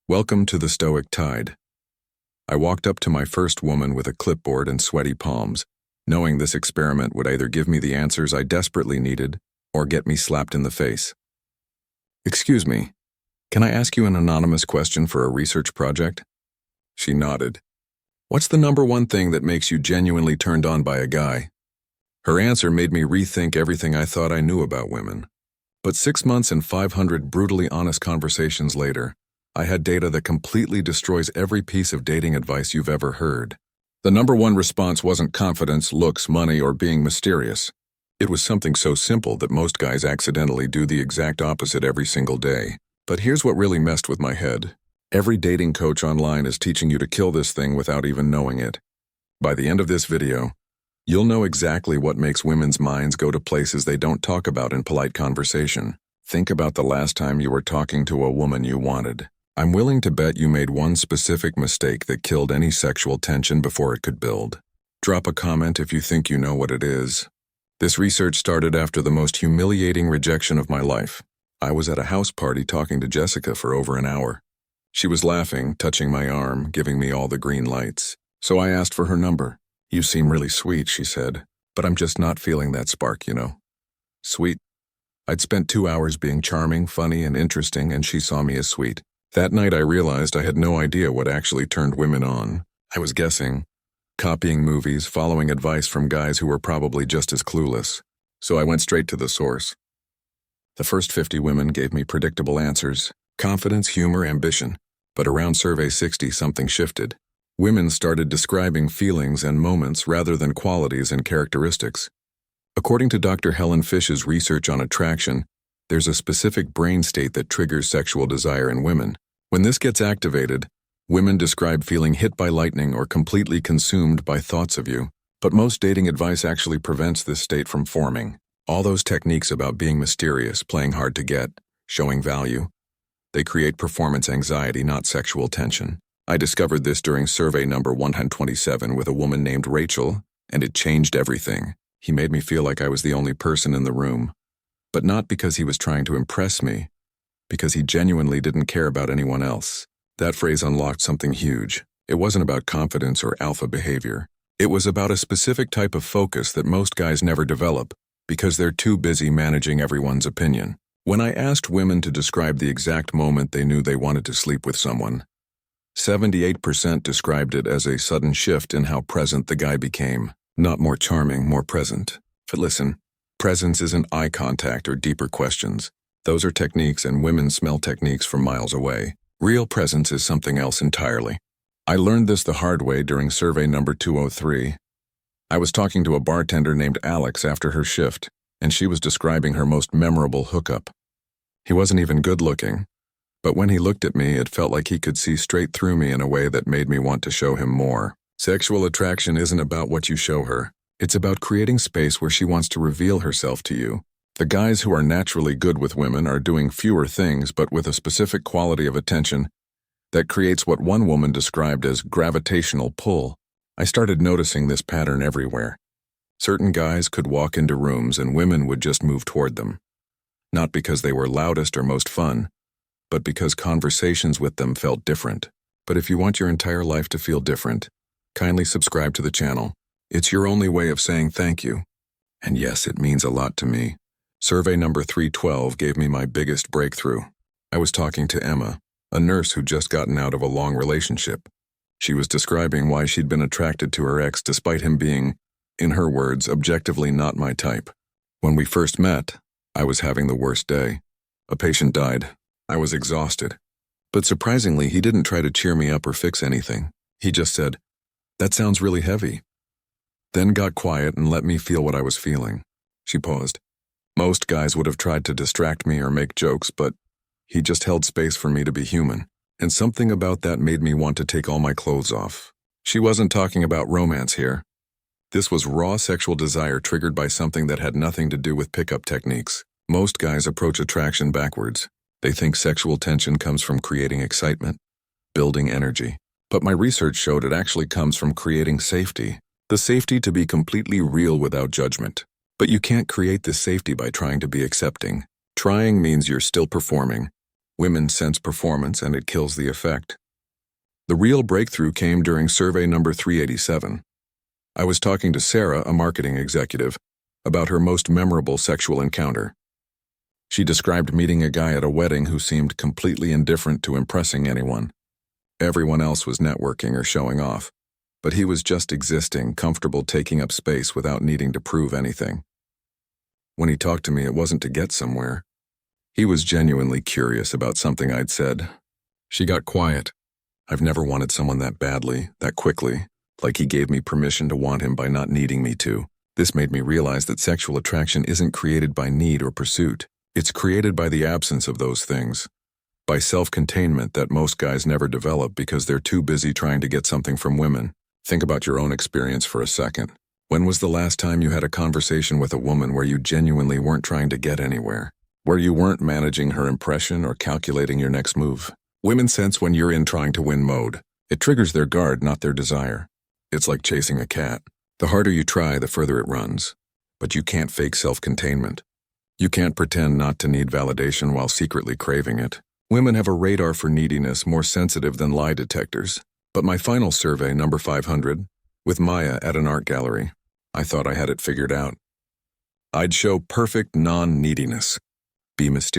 Welcome to the Stoic Tide. I walked up to my first woman with a clipboard and sweaty palms, knowing this experiment would either give me the answers I desperately needed or get me slapped in the face. "Excuse me, can I ask you an anonymous question for a research project?" She nodded. "What's the number one thing that makes you genuinely turned on by a guy?" Her answer made me rethink everything I thought I knew about women. But 6 months and 500 brutally honest conversations later, I had data that completely destroys every piece of dating advice you've ever heard. The number one response wasn't confidence, looks, money, or being mysterious. It was something so simple that most guys accidentally do the exact opposite every single day. But here's what really messed with my head. Every dating coach online is teaching you to kill this thing without even knowing it. By the end of this video, you'll know exactly what makes women's minds go to places they don't talk about in polite conversation. Think about the last time you were talking to a woman you wanted. I'm willing to bet you made one specific mistake that killed any sexual tension before it could build. Drop a comment if you think you know what it is. This research started after the most humiliating rejection of my life. I was at a house party talking to Jessica for over an hour. She was laughing, touching my arm, giving me all the green lights. So I asked for her number. "You seem really sweet," she said, "but I'm just not feeling that spark, you know." Sweet? I'd spent 2 hours being charming, funny, and interesting, and she saw me as sweet. That night I realized I had no idea what actually turned women on. I was guessing, copying movies, following advice from guys who were probably just as clueless. So I went straight to the source. The first 50 women gave me predictable answers: confidence, humor, ambition. But around survey 60, something shifted. Women started describing feelings and moments rather than qualities and characteristics. According to Dr. Helen Fish's research on attraction, there's a specific brain state that triggers sexual desire in women. When this gets activated, women describe feeling hit by lightning or completely consumed by thoughts of you. But most dating advice actually prevents this state from forming. All those techniques about being mysterious, playing hard to get, showing value, they create performance anxiety, not sexual tension. I discovered this during survey number 127 with a woman named Rachel, and it changed everything. He made me feel like I was the only person in the room. But not because he was trying to impress me, because he genuinely didn't care about anyone else. That phrase unlocked something huge. It wasn't about confidence or alpha behavior. It was about a specific type of focus that most guys never develop because they're too busy managing everyone's opinion. When I asked women to describe the exact moment they knew they wanted to sleep with someone, 78% described it as a sudden shift in how present the guy became. Not more charming, more present. But listen, presence isn't eye contact or deeper questions. Those are techniques, and women smell techniques from miles away. Real presence is something else entirely. I learned this the hard way during survey number 203. I was talking to a bartender named Alex after her shift, and she was describing her most memorable hookup. He wasn't even good looking, but when he looked at me, it felt like he could see straight through me in a way that made me want to show him more. Sexual attraction isn't about what you show her. It's about creating space where she wants to reveal herself to you. The guys who are naturally good with women are doing fewer things but with a specific quality of attention that creates what one woman described as gravitational pull. I started noticing this pattern everywhere. Certain guys could walk into rooms and women would just move toward them. Not because they were loudest or most fun, but because conversations with them felt different. But if you want your entire life to feel different, kindly subscribe to the channel. It's your only way of saying thank you. And yes, it means a lot to me. Survey number 312 gave me my biggest breakthrough. I was talking to Emma, a nurse who'd just gotten out of a long relationship. She was describing why she'd been attracted to her ex despite him being, in her words, objectively not my type. When we first met, I was having the worst day. A patient died. I was exhausted. But surprisingly, he didn't try to cheer me up or fix anything. He just said, "That sounds really heavy." Then got quiet and let me feel what I was feeling. She paused. Most guys would have tried to distract me or make jokes, but he just held space for me to be human. And something about that made me want to take all my clothes off. She wasn't talking about romance here. This was raw sexual desire triggered by something that had nothing to do with pickup techniques. Most guys approach attraction backwards. They think sexual tension comes from creating excitement, building energy. But my research showed it actually comes from creating safety. The safety to be completely real without judgment. But you can't create this safety by trying to be accepting. Trying means you're still performing. Women sense performance and it kills the effect. The real breakthrough came during survey number 387. I was talking to Sarah, a marketing executive, about her most memorable sexual encounter. She described meeting a guy at a wedding who seemed completely indifferent to impressing anyone. Everyone else was networking or showing off, but he was just existing, comfortable taking up space without needing to prove anything. When he talked to me, it wasn't to get somewhere. He was genuinely curious about something I'd said. She got quiet. I've never wanted someone that badly, that quickly, like he gave me permission to want him by not needing me to. This made me realize that sexual attraction isn't created by need or pursuit. It's created by the absence of those things, by self-containment that most guys never develop because they're too busy trying to get something from women. Think about your own experience for a second. When was the last time you had a conversation with a woman where you genuinely weren't trying to get anywhere? Where you weren't managing her impression or calculating your next move? Women sense when you're in trying to win mode. It triggers their guard, not their desire. It's like chasing a cat. The harder you try, the further it runs. But you can't fake self-containment. You can't pretend not to need validation while secretly craving it. Women have a radar for neediness more sensitive than lie detectors. But my final survey, number 500, with Maya at an art gallery, I thought I had it figured out. I'd show perfect non-neediness. Be mysterious.